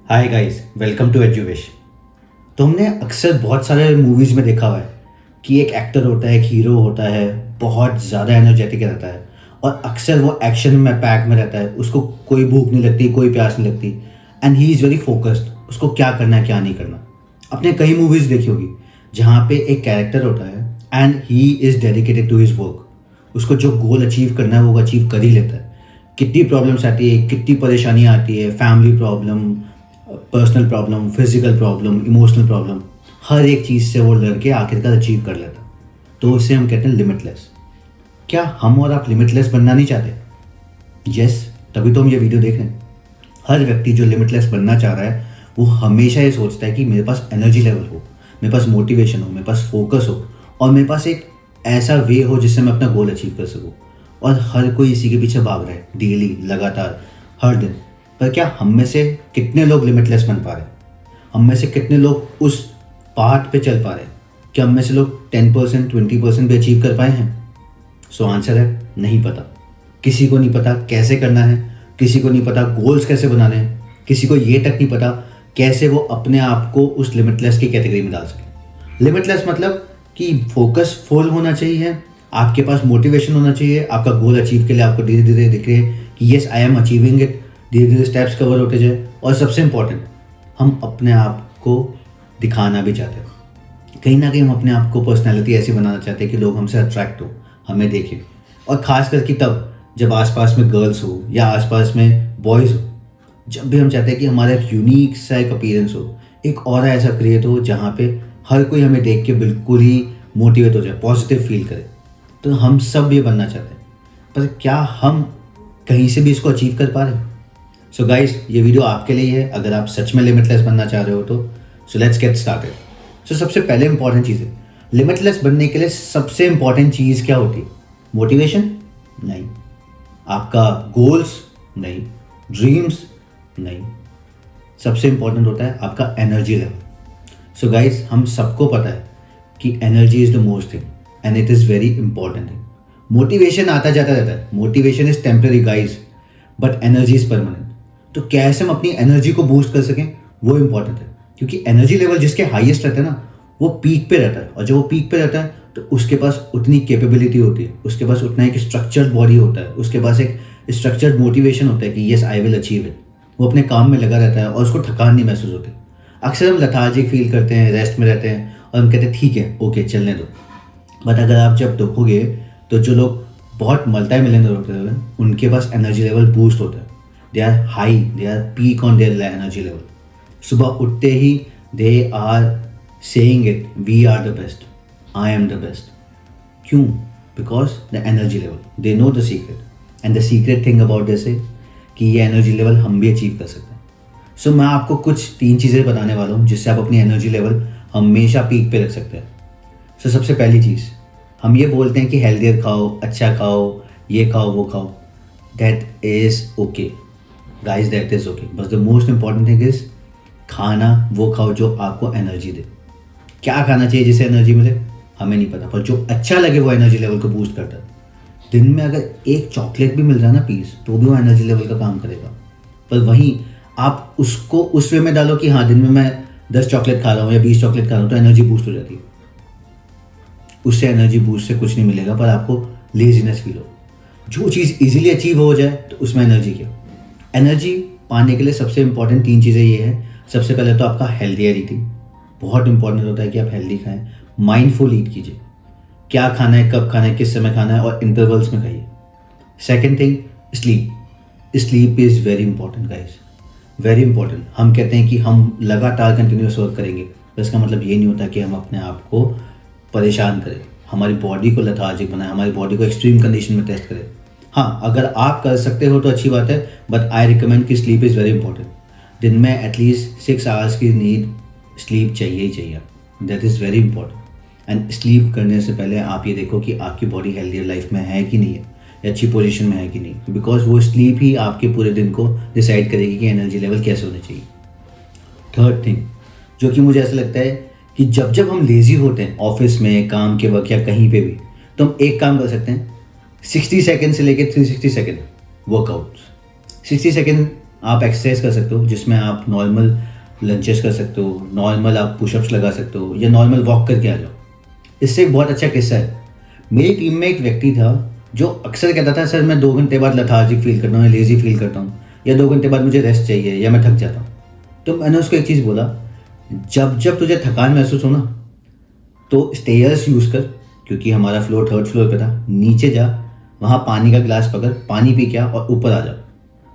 Hi guys, welcome to Eduwish. तो हमने अक्सर बहुत सारे मूवीज़ में देखा हुआ है कि एक एक्टर होता है, एक हीरो होता है, बहुत ज़्यादा एनर्जेटिक रहता है और अक्सर वो एक्शन में पैक में रहता है। उसको कोई भूख नहीं लगती, कोई प्यास नहीं लगती and he is very focused. उसको क्या करना है, क्या नहीं करना। आपने कई मूवीज़ देखी होगी जहाँ पे एक कैरेक्टर होता है and he is dedicated to his work. उसको जो गोल अचीव करना है वो अचीव कर ही लेता है। कितनी प्रॉब्लम्स आती है, कितनी परेशानियाँ आती है, family problem, personal problem, physical problem, emotional problem, हर एक चीज़ से वो लड़के आखिरकार अचीव कर लेता। तो उसे हम कहते हैं लिमिटलेस। क्या हम और आप लिमिटलेस बनना नहीं चाहते? यस, तभी तो हम ये वीडियो देख रहे हैं। हर व्यक्ति जो लिमिटलेस बनना चाह रहा है वो हमेशा ये सोचता है कि मेरे पास एनर्जी लेवल हो, मेरे पास मोटिवेशन हो, मेरे पास फोकस हो और मेरे पास एक ऐसा वे हो जिससे मैं अपना गोल अचीव कर सकूँ। और हर कोई इसी के पीछे भाग रहा है डेली, लगातार, हर दिन। पर क्या हम में से कितने लोग लिमिटलेस बन पा रहे हैं? हम में से कितने लोग उस पाथ पे चल पा रहे हैं? क्या हम में से लोग 10%, 20% भी अचीव कर पाए हैं? सो आंसर है नहीं पता। किसी को नहीं पता कैसे करना है, किसी को नहीं पता गोल्स कैसे बनाने हैं, किसी को ये तक नहीं पता कैसे वो अपने आप को उस लिमिटलेस की कैटेगरी में डाल सके। लिमिटलेस मतलब कि फोकस फुल होना चाहिए, आपके पास मोटिवेशन होना चाहिए, आपका गोल अचीव के लिए आपको धीरे धीरे दिख रहे कि yes I am achieving it, धीरे धीरे स्टेप्स कवर होते जाए। और सबसे इम्पॉर्टेंट, हम अपने आप को दिखाना भी चाहते हैं। कहीं ना कहीं हम अपने आप को पर्सनैलिटी ऐसी बनाना चाहते हैं कि लोग हमसे अट्रैक्ट हो, हमें देखें। और ख़ास करके तब जब आसपास में गर्ल्स हो या आसपास में बॉयज़ हो, जब भी हम चाहते हैं कि हमारा एक यूनिक सा एक अपीयरेंस हो, एक ऑरा ऐसा क्रिएट हो जहाँ पे हर कोई हमें देख के बिल्कुल ही मोटिवेट हो जाए, पॉजिटिव फील करे। तो हम सब ये बनना चाहते हैं, पर क्या हम कहीं से भी इसको अचीव कर पा रहे हैं? सो गाइस, ये वीडियो आपके लिए है अगर आप सच में लिमिटलेस बनना चाह रहे हो तो। So let's get started. So सबसे पहले इंपॉर्टेंट चीज़ है, लिमिटलेस बनने के लिए सबसे इंपॉर्टेंट चीज़ क्या होती है? मोटिवेशन नहीं, आपका गोल्स नहीं, ड्रीम्स नहीं, सबसे इंपॉर्टेंट होता है आपका एनर्जी लेवल। सो गाइस, हम सबको पता है कि energy is the most thing and it is very important thing. Motivation आता जाता रहता है, motivation is temporary guys, but energy is permanent. तो कैसे हम अपनी एनर्जी को बूस्ट कर सकें वो इंपॉर्टेंट है, क्योंकि एनर्जी लेवल जिसके हाईएस्ट रहता है ना, वो पीक पे रहता है। और जब वो पीक पे रहता है तो उसके पास उतनी कैपेबिलिटी होती है, उसके पास उतना एक स्ट्रक्चर्ड बॉडी होता है, उसके पास एक स्ट्रक्चर्ड मोटिवेशन होता है कि yes I will achieve it. वो अपने काम में लगा रहता है और उसको थकान नहीं महसूस होती। अक्सर हम लेथार्जिक फील करते हैं, रेस्ट में रहते हैं और हम कहते हैं ठीक है, ओके, चलने दो। बट अगर आप जब देखोगे तो जो लोग बहुत मल्टी मिलियनर होते हैं उनके पास एनर्जी लेवल बूस्ट होता है। They are high, they are peak on their energy level. सुबह उठते ही they are saying it, we are the best, I am the best. क्यों? Because the energy level, they know the secret. And the secret thing about this है कि ये energy level हम भी achieve कर सकते हैं। सो मैं आपको कुछ 3 चीज़ें बताने वाला हूँ जिससे आप अपनी एनर्जी लेवल हमेशा पीक पे रख सकते हैं। सो सबसे पहली चीज़, हम ये बोलते हैं कि हेल्दियर खाओ, अच्छा खाओ, ये खाओ, वो खाओ। That is okay guys, that is okay, बस the most important thing is खाना वो खाओ जो आपको एनर्जी दे। क्या खाना चाहिए जिससे एनर्जी मिले हमें नहीं पता, पर जो अच्छा लगे वो एनर्जी लेवल को बूस्ट करता है। दिन में अगर एक चॉकलेट भी मिल रहा है ना पीस, तो भी वो एनर्जी लेवल का काम करेगा। पर वहीं आप उसको उस वे में डालो कि हाँ, दिन में मैं 10 चॉकलेट खा रहा हूँ या 20 चॉकलेट खा रहा हूँ तो एनर्जी बूस्ट हो जाती है। उससे एनर्जी बूस्ट से कुछ नहीं मिलेगा, पर आपको लेजीनेस फील हो। जो चीज़ इजीली अचीव हो जाए तो उसमें एनर्जी क्या। एनर्जी पाने के लिए सबसे इंपॉर्टेंट 3 चीज़ें ये हैं। सबसे पहले तो आपका हेल्दियर ईटिंग, बहुत इंपॉर्टेंट होता है कि आप हेल्दी खाएं, माइंडफुल ईट कीजिए। क्या खाना है, कब खाना है, किस समय खाना है और इंटरवल्स में खाइए। Second thing, sleep. Sleep is very important guys, very important. हम कहते हैं कि हम लगातार कंटिन्यूस वर्क करेंगे, तो इसका मतलब ये नहीं होता कि हम अपने आप को परेशान करें, हमारी बॉडी को लेथार्जिक बनाए, हमारी बॉडी को एक्सट्रीम कंडीशन में टेस्ट करें। हाँ, अगर आप कर सकते हो तो अच्छी बात है, बट आई रिकमेंड कि स्लीप इज़ वेरी इंपॉर्टेंट। दिन में एटलीस्ट 6 आवर्स की नीड स्लीप चाहिए ही चाहिए, that is very important. And sleep करने से पहले आप ये देखो कि आपकी बॉडी हेल्दियर लाइफ में है कि नहीं है, या अच्छी पोजीशन में है कि नहीं, बिकॉज वो स्लीप ही आपके पूरे दिन को डिसाइड करेगी कि एनर्जी लेवल कैसे होने चाहिए। थर्ड थिंग, जो कि मुझे ऐसा लगता है कि जब जब हम लेज़ी होते हैं ऑफिस में, काम के वक्त या कहीं पे भी, तो हम एक काम कर सकते हैं, 60 सेकेंड से लेकर 360 सेकेंड वर्कआउट। 60 सेकेंड आप एक्सरसाइज कर सकते हो जिसमें आप नॉर्मल लंचेस कर सकते हो, नॉर्मल आप पुशअप्स लगा सकते हो या नॉर्मल वॉक करके आ जाओ। इससे एक बहुत अच्छा किस्सा है। मेरी टीम में एक व्यक्ति था जो अक्सर कहता था, सर मैं 2 घंटे बाद लेथार्जिक फील करता हूँ या लेज़ी फील करता हूँ, या 2 घंटे बाद मुझे रेस्ट चाहिए या मैं थक जाता हूँ। तो मैंने उसको एक चीज़ बोला, जब जब तुझे थकान महसूस हो ना, तो स्टेयर्स यूज़ कर, क्योंकि हमारा फ्लोर 3rd फ्लोर पे था। नीचे जा, वहाँ पानी का गिलास पकड़, पानी पी के आ और ऊपर आ जा।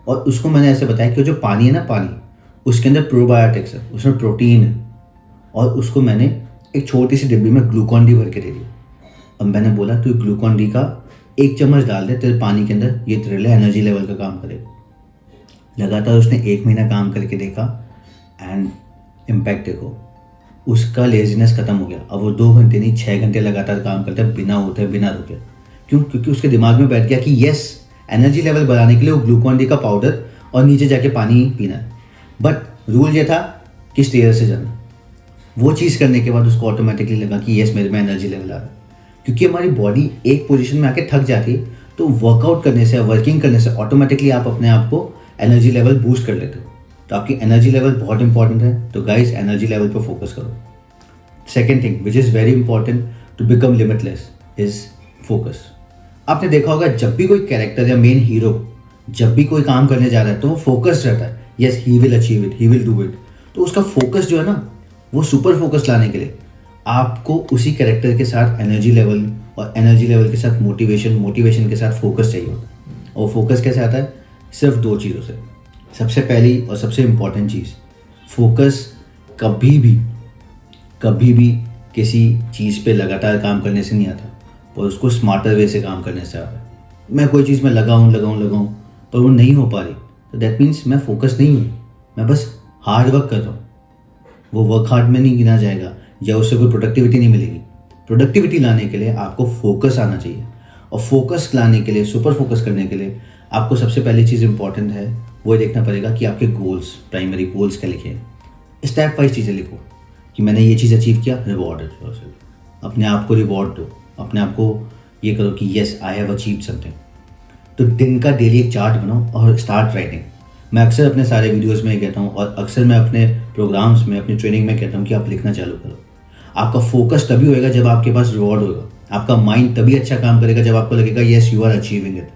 और उसको मैंने ऐसे बताया कि जो पानी है ना, पानी उसके अंदर प्रोबायोटिक्स है, उसमें प्रोटीन है। और उसको मैंने एक छोटी सी डिब्बी में ग्लूकॉन डी भर के दे दी। अब मैंने बोला तू ग्लूकॉन डी का 1 चम्मच डाल दे तेरे पानी के अंदर, ये तेरे लिए एनर्जी लेवल का काम करेगा। लगातार उसने 1 महीना काम करके देखा एंड इम्पैक्ट देखो, उसका लेजीनेस खत्म हो गया। अब वो 2 घंटे नहीं 6 घंटे लगातार काम करता है, बिना उठे बिना रुके। क्यों? क्योंकि उसके दिमाग में बैठ गया कि यस, एनर्जी लेवल बढ़ाने के लिए वो ग्लूकॉन डी का पाउडर और नीचे जाके पानी पीना है। बट रूल ये था कि स्टेयर से जाना। वो चीज़ करने के बाद उसको ऑटोमेटिकली लगा कि यस, मेरे में एनर्जी लेवल आ रहा है। क्योंकि हमारी बॉडी एक पोजीशन में आके थक जाती है, तो वर्कआउट करने से, वर्किंग करने से ऑटोमेटिकली आप अपने आप को एनर्जी लेवल बूस्ट कर लेते हो। तो आपकी एनर्जी लेवल बहुत इंपॉर्टेंट है। तो गाइस, एनर्जी लेवल पर फोकस करो। Second thing which is very important to become limitless is focus. आपने देखा होगा, जब भी कोई कैरेक्टर या मेन हीरो जब भी कोई काम करने जा रहा है तो वो फोकस रहता है। Yes, he will achieve it, he will do it. तो उसका फोकस जो है ना, वो सुपर फोकस लाने के लिए आपको उसी कैरेक्टर के साथ एनर्जी लेवल और एनर्जी लेवल के साथ मोटिवेशन, मोटिवेशन के साथ फोकस चाहिए होता है। और फोकस कैसे आता है? सिर्फ 2 चीज़ों से। सबसे पहली और सबसे इम्पॉर्टेंट चीज़, फोकस कभी भी किसी चीज़ पे लगातार काम करने से नहीं आता, पर उसको स्मार्टर वे से काम करने से आता है। मैं कोई चीज़ में लगाऊं पर वो नहीं हो पा रही, तो दैट मीन्स मैं फोकस नहीं हूँ, मैं बस हार्ड वर्क कर रहा हूँ। वो वर्क हार्ड में नहीं गिना जाएगा या उससे कोई प्रोडक्टिविटी नहीं मिलेगी। प्रोडक्टिविटी लाने के लिए आपको फोकस आना चाहिए, और फोकस लाने के लिए, सुपर फोकस करने के लिए आपको सबसे पहली चीज़ इंपॉर्टेंट है वो देखना पड़ेगा कि आपके गोल्स, प्राइमरी गोल्स क्या लिखे हैं। स्टेप वाइज चीज़ें लिखो कि मैंने ये चीज़ अचीव किया, रिवॉर्ड है। अपने आप को रिवॉर्ड दो, अपने आप को ये करो कि yes, I have achieved something. तो दिन का डेली एक चार्ट बनाओ और स्टार्ट राइटिंग। मैं अक्सर अपने सारे वीडियोस में कहता हूँ, और अक्सर मैं अपने प्रोग्राम्स में, अपनी ट्रेनिंग में कहता हूँ कि आप लिखना चालू करो। आपका फोकस तभी होएगा जब आपके पास रिवॉर्ड होगा। आपका माइंड तभी अच्छा काम करेगा जब आपको लगेगा yes, you are achieving it.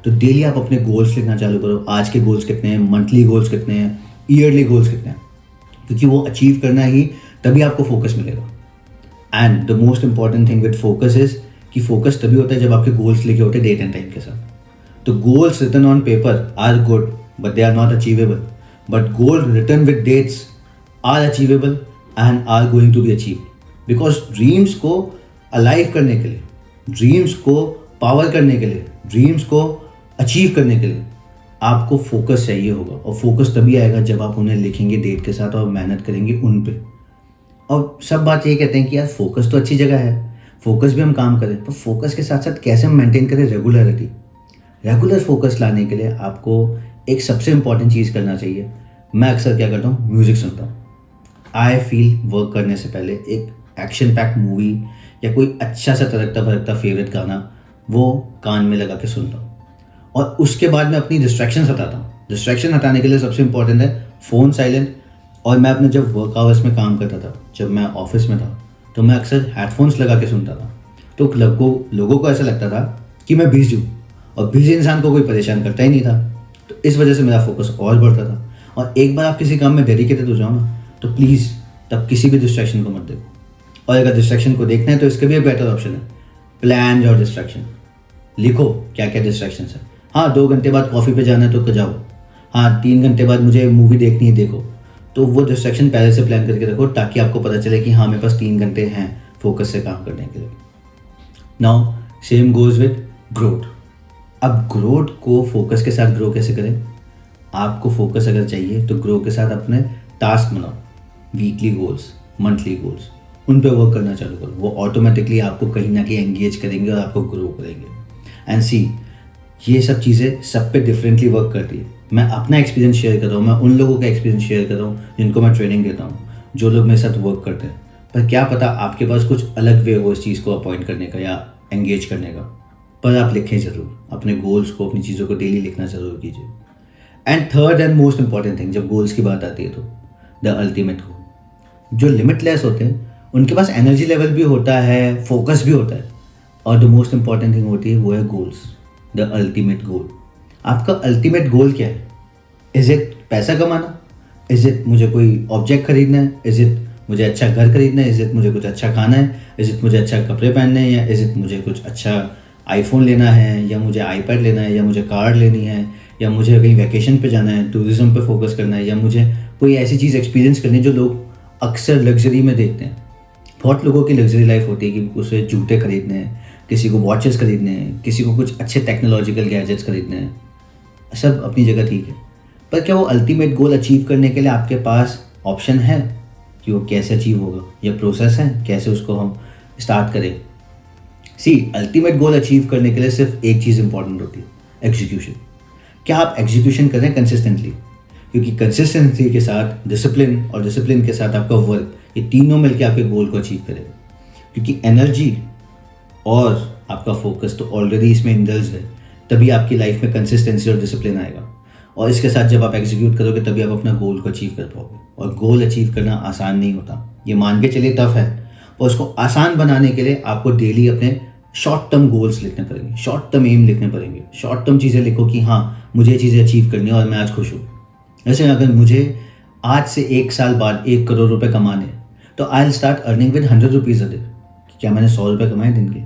तो डेली आप अपने गोल्स लिखना चालू करो। आज के गोल्स कितने हैं, मंथली गोल्स कितने हैं, ईयरली गोल्स कितने हैं, क्योंकि वो अचीव करना ही तभी आपको फोकस मिलेगा। And the most important thing with focus is कि फोकस तभी होता है जब आपके गोल्स लिखे होते हैं डेट एंड टाइम के साथ। तो goals written on paper are good but they are not achievable, but goal written with dates are achievable and are going to be achieve. Because dreams को अलाइव करने के लिए, ड्रीम्स को power करने के लिए, ड्रीम्स को अचीव करने के लिए आपको फोकस चाहिए होगा। और फोकस तभी आएगा जब आप उन्हें लिखेंगे डेट के साथ और मेहनत करेंगे उन पे। और सब बात ये कहते हैं कि यार फोकस तो अच्छी जगह है, फोकस भी हम काम करें, पर फोकस के साथ साथ कैसे हम मेंटेन करें रेगुलरिटी। रेगुलर फोकस लाने के लिए आपको एक सबसे इंपॉर्टेंट चीज़ करना चाहिए। मैं अक्सर क्या करता हूँ, म्यूज़िक सुनता हूँ। आई फील वर्क करने से पहले एक एक्शन पैक्ड मूवी या कोई अच्छा सा तड़कता भड़कता फेवरेट गाना वो कान में लगा के सुनता हूँ। और उसके बाद मैं अपनी डिस्ट्रैक्शन हटाता हूँ। डिस्ट्रैक्शन हटाने के लिए सबसे इंपॉर्टेंट है फ़ोन साइलेंट। और मैं अपने जब वर्क आवर्स में काम करता था, जब मैं ऑफिस में था, तो मैं अक्सर हेडफोन्स लगा के सुनता था। तो लोगों को ऐसा लगता था कि मैं बिजी हूँ, और बिजी इंसान को कोई परेशान करता ही नहीं था। तो इस वजह से मेरा फोकस और बढ़ता था। और एक बार आप किसी काम में डेडिकेटेड हो जाओ ना, तो प्लीज़ तब किसी भी डिस्ट्रैक्शन को मत देखो। और अगर डिस्ट्रैक्शन को देखना है तो इसका भी एक बेटर ऑप्शन है, प्लान योर डिस्ट्रैक्शन। लिखो क्या क्या डिस्ट्रैक्शन है। हाँ, 2 घंटे बाद कॉफ़ी पे जाना है तो जाओ। हाँ, 3 घंटे बाद मुझे मूवी देखनी है, देखो। तो वो डिस्ट्रैक्शन पहले से प्लान करके रखो, ताकि आपको पता चले कि हाँ, मेरे पास 3 घंटे हैं फोकस से काम करने के लिए। Now same goes with growth. अब ग्रोथ को फोकस के साथ ग्रो कैसे करें? आपको फोकस अगर चाहिए तो ग्रो के साथ अपने टास्क बनाओ, वीकली गोल्स, मंथली गोल्स, उन पे वर्क करना चालू करो। वो ऑटोमेटिकली आपको कहीं ना कहीं एंगेज करेंगे और आपको ग्रो करेंगे। एंड सी, ये सब चीज़ें सब पे डिफरेंटली वर्क करती है। मैं अपना एक्सपीरियंस शेयर कर रहा हूँ, मैं उन लोगों का एक्सपीरियंस शेयर कर रहा हूँ जिनको मैं ट्रेनिंग देता हूँ, जो लोग मेरे साथ वर्क करते हैं। पर क्या पता आपके पास कुछ अलग वे हो इस चीज़ को अपॉइंट करने का या एंगेज करने का। पर आप लिखें ज़रूर, अपने गोल्स को, अपनी चीज़ों को डेली लिखना ज़रूर कीजिए। And third and most important thing, जब गोल्स की बात आती है तो द अल्टीमेट गोल। जो लिमिटलेस होते हैं उनके पास एनर्जी लेवल भी होता है, फोकस भी होता है, और द मोस्ट इंपॉर्टेंट थिंग होती है वो है गोल्स, द अल्टीमेट गोल। आपका अल्टीमेट गोल क्या है? इज इट पैसा कमाना? इज इट मुझे कोई ऑब्जेक्ट खरीदना है? इज इट मुझे अच्छा घर खरीदना है? इज इट मुझे कुछ अच्छा खाना है? इज इट मुझे अच्छा कपड़े पहनने हैं? या इज इट मुझे कुछ अच्छा आईफोन लेना है, या मुझे आईपैड लेना है, या मुझे कार लेनी है, या मुझे कहीं वैकेशन पे जाना है, टूरिज्म पे फोकस करना है, या मुझे कोई ऐसी चीज़ एक्सपीरियंस करनी है जो लोग अक्सर लग्जरी में देखते हैं। बहुत लोगों की लग्जरी लाइफ होती है कि उसे जूते खरीदने हैं, किसी को वॉचेस खरीदने हैं, किसी को कुछ अच्छे टेक्नोलॉजिकल गैजेट्स खरीदने हैं। सब अपनी जगह ठीक है, पर क्या वो अल्टीमेट गोल अचीव करने के लिए आपके पास ऑप्शन है कि वो कैसे अचीव होगा, या प्रोसेस है कैसे उसको हम स्टार्ट करें? सी, अल्टीमेट गोल अचीव करने के लिए सिर्फ एक चीज़ इंपॉर्टेंट होती है, एग्जीक्यूशन। क्या आप एग्जीक्यूशन कर रहे हैं कंसिस्टेंटली? क्योंकि कंसिस्टेंसी के साथ डिसिप्लिन, और डिसिप्लिन के साथ आपका वर्क, ये तीनों मिलकर आपके गोल को अचीव करेगा। क्योंकि एनर्जी और आपका फोकस तो ऑलरेडी इसमें इंडल्ज है, तभी आपकी लाइफ में कंसिस्टेंसी और डिसिप्लिन आएगा। और इसके साथ जब आप एग्जीक्यूट करोगे तभी आप अपना गोल को अचीव कर पाओगे। और गोल अचीव करना आसान नहीं होता, ये मान के चलिए टफ है, और उसको आसान बनाने के लिए आपको डेली अपने शॉर्ट टर्म गोल्स लिखने पड़ेंगे, शॉर्ट टर्म एम लिखने पड़ेंगे। शॉर्ट टर्म चीज़ें लिखो कि हाँ मुझे ये चीज़ें अचीव करनी है और मैं आज खुश हूँ। जैसे अगर मुझे आज से 1 साल बाद 1 करोड़ रुपए कमाने हैं, तो I will start earning with 100 rupees a day. क्या मैंने 100 रुपये कमाए दिन के?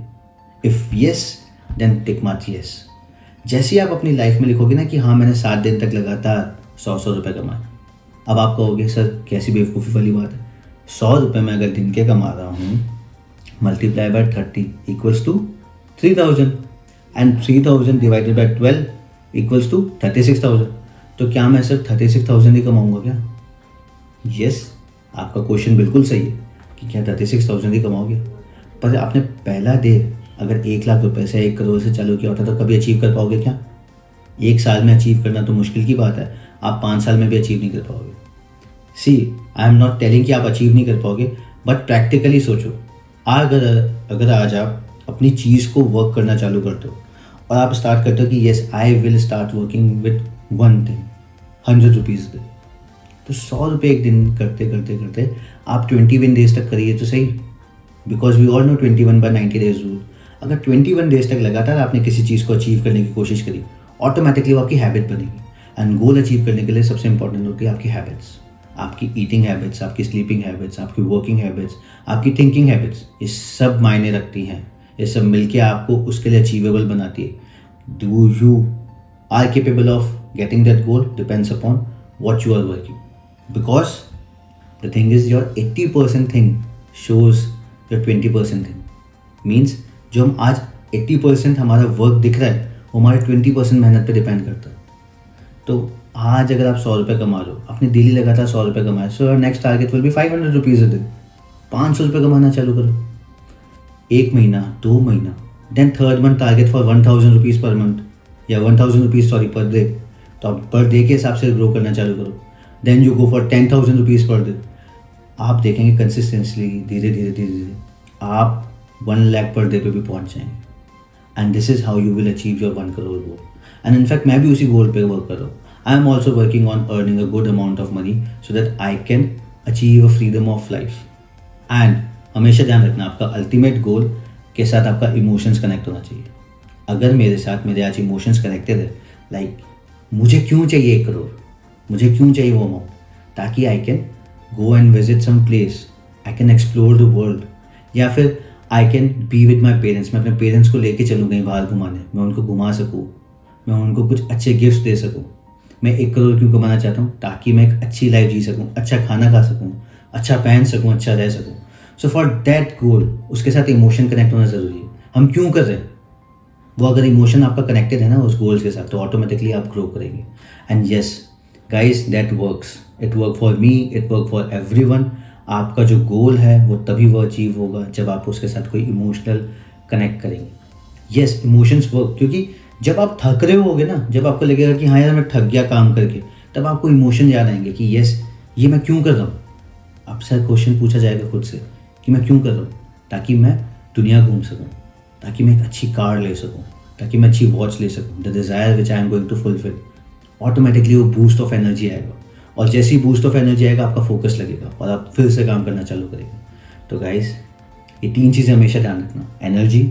If yes, then tick mark yes. जैसे ही आप अपनी लाइफ में लिखोगे ना कि हाँ मैंने 7 दिन तक लगातार 100 रुपये कमाए, अब आप कहोगे सर कैसी बेवकूफ़ी वाली बात है, 100 रुपये मैं अगर दिन के कमा रहा हूँ, multiply by 30 equals to 3000, and 3000 divided by 12 equals to 36,000। तो क्या मैं सिर्फ 36,000 ही कमाऊँगा क्या? यस, आपका क्वेश्चन बिल्कुल सही है कि क्या 36,000 ही कमाओगे, पर आपने पहला डे अगर 1 लाख रुपए से 1 करोड़ से चालू किया होता तो कभी अचीव कर पाओगे क्या? 1 साल में अचीव करना तो मुश्किल की बात है, आप 5 साल में भी अचीव नहीं कर पाओगे। सी, आई एम नॉट टेलिंग कि आप अचीव नहीं कर पाओगे, बट प्रैक्टिकली सोचो। अगर आज आप अपनी चीज़ को वर्क करना चालू करते हो और आप स्टार्ट करते हो कि yes I will start working with one thing, 100 rupees day, तो 100 रुपये एक दिन करते करते करते आप 21 डेज तक करिए तो सही, because we all know 21 by 90 days rule. अगर 21 डेज तक लगातार आपने किसी चीज़ को अचीव करने की कोशिश करी, ऑटोमेटिकली वो आपकी हैबिट बनेगी। एंड गोल अचीव करने के लिए सबसे इंपॉर्टेंट होती है आपकी हैबिट्स, आपकी ईटिंग हैबिट्स, आपकी स्लीपिंग हैबिट्स, आपकी वर्किंग हैबिट्स, आपकी थिंकिंग हैबिट्स। ये सब मायने रखती हैं, ये सब मिलके आपको उसके लिए अचीवेबल बनाती है। Do you are capable of getting that goal depends upon what you are working, because the thing is your 80% thing shows your 20% thing, means जो हम आज 80% हमारा वर्क दिख रहा है वो हमारे 20% मेहनत पे डिपेंड करता है। तो आज अगर आप 100 रुपये कमा लो, आपने डेली लगातार 100 रुपये कमाए, so your next target will be 500 rupees a day. 500 रुपये कमाना चालू करो, 1 महीना, 2 महीना, then third month target for 1000 rupees per month, या 1000 रुपीज़ सॉरी पर डे। तो आप पर डे के हिसाब से ग्रो करना चालू करो, then you go for 10,000 rupees per day. आप देखेंगे कंसिस्टेंटली धीरे धीरे धीरे धीरे आप 1 लाख पर डे पे भी पहुंच जाएंगे। And this is how you will achieve your 1 crore goal. And in fact मैं भी उसी गोल पे वर्क कर रहा हूँ। I am also working on earning a good amount of money so that I can achieve a freedom of life. And हमेशा ध्यान रखना, आपका अल्टीमेट गोल के साथ आपका इमोशंस कनेक्ट होना चाहिए। अगर मेरे साथ मेरे आज इमोशंस कनेक्टेड है, लाइक मुझे क्यों चाहिए 1 करोड़, मुझे क्यों चाहिए वो अमाउंट, ताकि I can go and visit some place, I can explore the world, या फिर I can be with my parents, मैं अपने पेरेंट्स को लेके चलूँ कहीं बाहर घुमाने, मैं उनको घुमा सकूँ, मैं उनको कुछ अच्छे गिफ्ट दे सकूँ। मैं 1 करोड़ क्यों कमाना चाहता हूँ? ताकि मैं एक अच्छी लाइफ जी सकूँ, अच्छा खाना खा सकूँ, अच्छा पहन सकूँ, अच्छा रह सकूँ। सो फॉर दैट गोल उसके साथ इमोशन कनेक्ट होना ज़रूरी है। हम क्यों कर रहे हैं वो, अगर इमोशन आपका कनेक्टेड है ना उस गोल्स के साथ, तो ऑटोमेटिकली आप ग्रो करेंगे। And yes guys, that works, it work for me, it work for everyone. आपका जो गोल है वो तभी वो अचीव होगा जब आप उसके साथ कोई इमोशनल कनेक्ट करेंगे। येस, इमोशंस वर्क, क्योंकि जब आप थक रहे होगे ना, जब आपको लगेगा कि हाँ यार मैं थक गया काम करके, तब आपको इमोशन याद आएंगे कि येस ये मैं क्यों कर रहा हूँ। आपसे क्वेश्चन पूछा जाएगा खुद से कि मैं क्यों कर रहा हूँ, ताकि मैं दुनिया घूम सकूँ, ताकि मैं एक अच्छी कार ले सकूँ, ताकि मैं अच्छी वॉच ले सकूँ, the desire which I am going to fulfil. Automatically वो बूस्ट ऑफ एनर्जी आएगा, और जैसे ही बूस्ट ऑफ एनर्जी आएगा आपका फोकस लगेगा और आप फिर से काम करना चालू करेंगे। तो गाइस, ये 3 चीज़ें हमेशा ध्यान रखना, एनर्जी,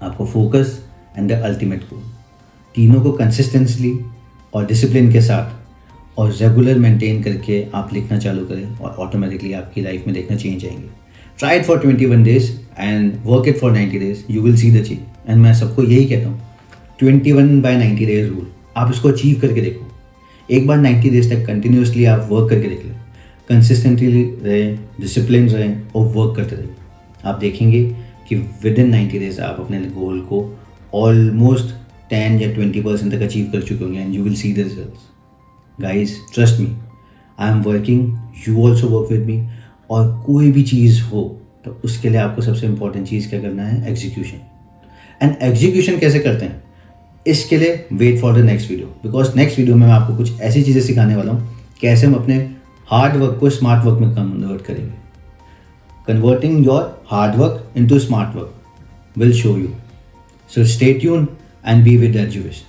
आपको focus and the ultimate goal. तीनों को कंसिस्टेंसली और डिसिप्लिन के साथ और रेगुलर मेंटेन करके आप लिखना चालू करें और ऑटोमेटिकली आपकी लाइफ में देखना चेंज आएंगे। Try it for 21 days and work it for 90 days, you will see the change. And मैं सबको यही कहता हूँ, 21/90 days रूल, आप इसको अचीव करके देखो। एक बार 90 days तक कंटिन्यूसली आप वर्क करके देख लें, कंसिस्टेंटली रहें, डिसिप्लिन रहें और वर्क करते रहिए। आप देखेंगे कि विद इन 90 days आप अपने गोल को ऑलमोस्ट 10 या 20% तक अचीव कर चुके होंगे and you will see the results. Guys, trust me, I am working, you also work with me. और कोई भी चीज़ हो तो उसके लिए आपको सबसे इंपॉर्टेंट चीज़ क्या करना है, एग्जीक्यूशन। एंड एग्जीक्यूशन कैसे करते हैं, इसके लिए wait for the next video, because next video में मैं आपको कुछ ऐसी चीज़ें सिखाने वाला हूँ कैसे हम अपने हार्ड वर्क को स्मार्ट वर्क में कन्वर्ट करेंगे। Converting your hard work into smart work will show you. So stay tune and be with एजुविश।